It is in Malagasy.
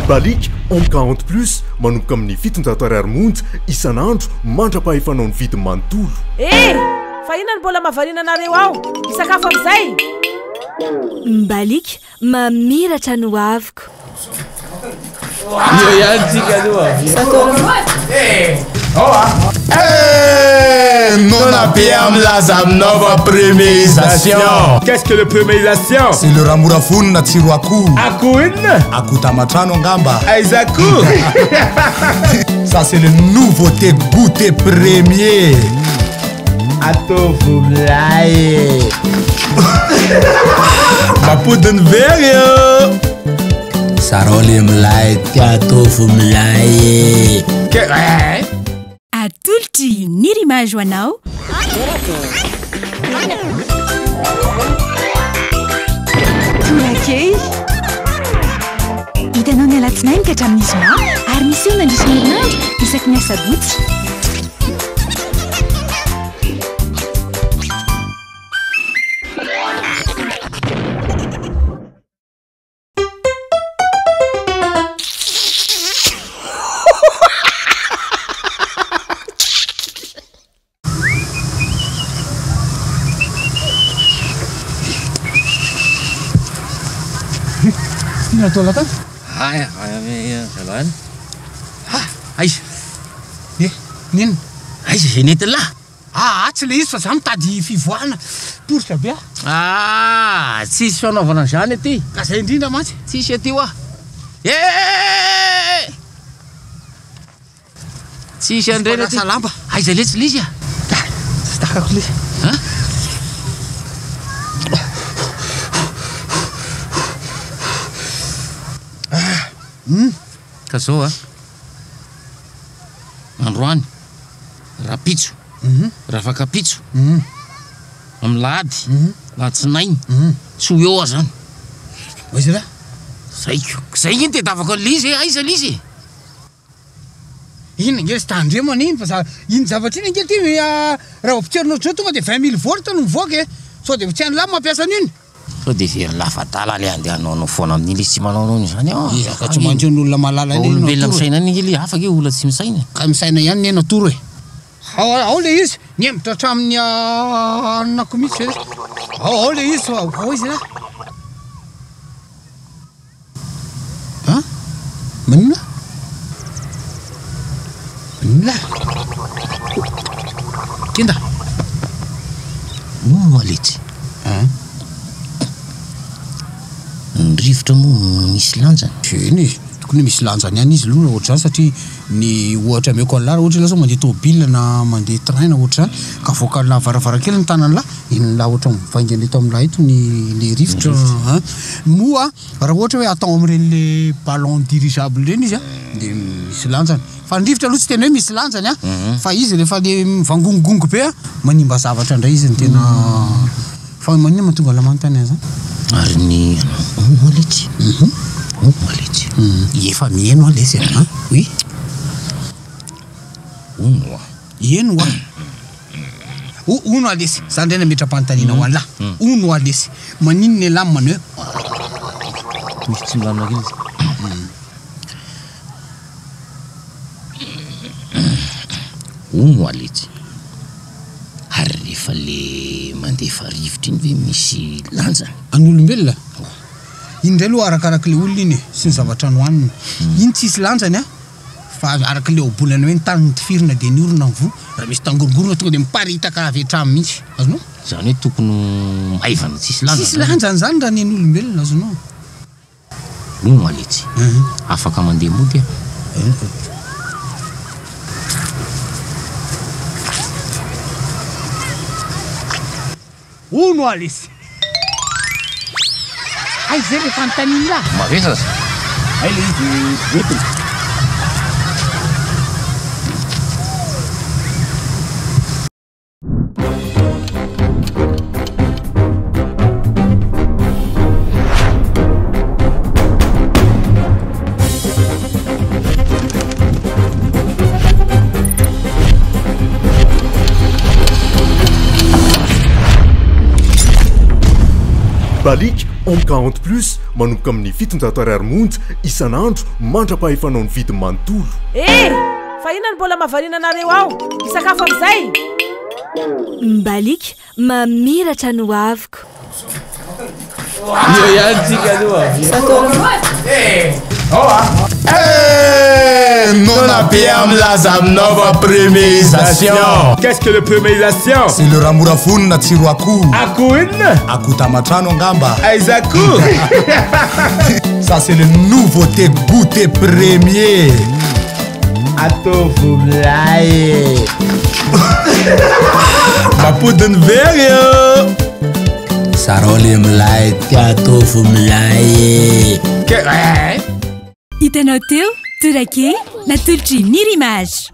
Balik am 40+ manomboka amin'ny fitondratoary Armonjy isan'andro mandra-pahefanao ny vidiny manontolo. Fa inona mbola mahavariana anareo ao? Misakafo amin'izay? Balik mamiratra no aviko. Non abbiamo la nova préméisation. Qu'est-ce que le préméisation? C'est le ramurafun na tsiro akoho. Akoho inona? Akoho tamatrano angamba. Aiza akoho? Ça c'est le nouveauté goûter premier. Atovo milay. Mapodiny very yo. Sarole milay, atovo milay. Atolotry ny rimage ho anao. Torakey hitanao ny alatsinainy ka hatramin'ny zoma ary misy eo nandrisy herinandro isaky ny asabotsy. Atao lata? Aya Zalany. Aiza? Nino? Aiza zay nentin'lahy? Tsy le izy fa za mitady fivoahana poritra be. Tsisy fanaovana an'izany aty. Ka zay indrindra mantsy. Tsisy aty hoa. Tsisy an'ireny aty. Salamba. Aiza le tsy lizy a? Tsy takako le. Ka zao a androany rapitso rafakapitso amin'ny lahady latsinainy tsy ho eo a zany Aiza la? zaiko zay iny tedavako an'lizy aiza lizy Ina nge sy tandremo an'iny fa za iny zavatra iny nge ty raha opitsirinao zao tonga de 20 000 volt no mivoaka sao de tsy an'la mampiasa an'iny. sao de very lafadala le andehanao foana amin'iny izy tsy manao zany Ka tsy mantsy n'olona malala le olombelona misaina an'iny le afaka e olona tsy misaina ka misaina ihany nena toro e. Ao le izy niembotra hatramin'ny anako mihitsy zay. Ao le izy fa ao izy la. Manina? Manina? Kinda? aletsy ny rivotra moa misy lanjany. Eny tokony misy lanjany ihany izy aloha ohatra zany satria ny ohatra meko an'lara ohatra lasa mandeha tômôbila na mandeha train na ohatra zany ka voaka la varavarankely ny tanan'la iny la ohatra mivaingana eto amin'la eto le rivotra moa raha ohatra hoe atao amin'ireny le ballon dirigeable reny izy de misy lanjany fa ny rivotra aloha tsy tena hoe misy lanjany fa izy rehefa le mivangongongo be manimba zavatra indray izy ny tena fa manina mahatonga la manontany zany ary ny aletsy aletsy efa mieno alesy oui eno uno alesy za ndray nametra-panontaniana ho an'la uno alesy manino ny lahy maneo misy tsy milamina kely izy uno aletsy ary rehefa le mandefa rivotra iny ve misy lanjany an'olombelona iny ndray aloha arakaraka le olona iny sy ny zavatra nohaniny iny tsisy lanjany fa araka le obolana hoe ny tany tifirina de ny orona ny vo raha misy tangorongorona tonga de miparitaka avy hatramy mihitsy azonao zany hoe tokony maivana tsisy lanjany zany raha ny an'olombelona azonao uno aletsy afaka mandeha mody uno alesy ay zay le fanontaniany la mavesa ay le izy entiny balik en 40+ manomboka amin'ny 700 monja isan'andro mandra-pahefanao ny vidiny manontolo. Fa inona ny mbola mavarinanareo ao? Isakafo amin'izay. Mbalik mamiratra no aviko. Non abbiamo la zamnova premierisation. Qu'est-ce que le premierisation? C'est le ramorafony na tsiro akoho. Akoho inona? Akoho tamatrano angamba. Aiza akoho? Ça c'est le nouveauté goûter premier. Atôvo milay. Mapodiny very io. Sarole milay atôvo milay. Hitanao teo torake natolotry Nirimage.